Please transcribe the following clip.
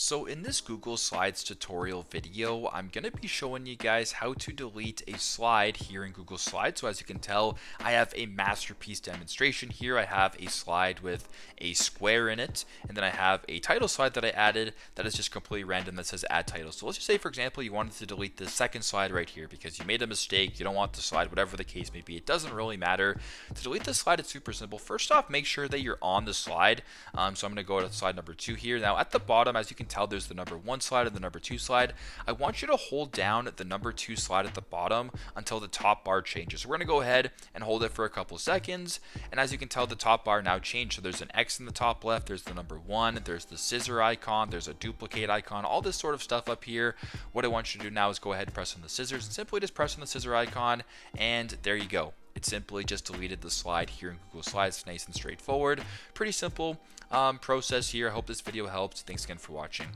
So in this Google Slides tutorial video, I'm going to be showing you guys how to delete a slide here in Google Slides. So as you can tell, I have a masterpiece demonstration here. I have a slide with a square in it, and then I have a title slide that I added that is just completely random that says add title. So let's just say, for example, you wanted to delete the second slide right here because you made a mistake, you don't want the slide, whatever the case may be. It doesn't really matter. To delete the slide, it's super simple. First off, make sure that you're on the slide. So I'm going to go to slide number 2 here. Now at the bottom, as you can tell, there's the number 1 slide and the number 2 slide. I want you to hold down the number 2 slide at the bottom until the top bar changes. So we're going to go ahead and hold it for a couple seconds. And as you can tell, the top bar now changed. So there's an X in the top left, there's the number 1, there's the scissor icon, there's a duplicate icon, all this sort of stuff up here. What I want you to do now is go ahead and press on the scissors and simply just press on the scissor icon, and there you go. It simply just deleted the slide here in Google Slides. Nice and straightforward. Pretty simple process here. I hope this video helps. Thanks again for watching.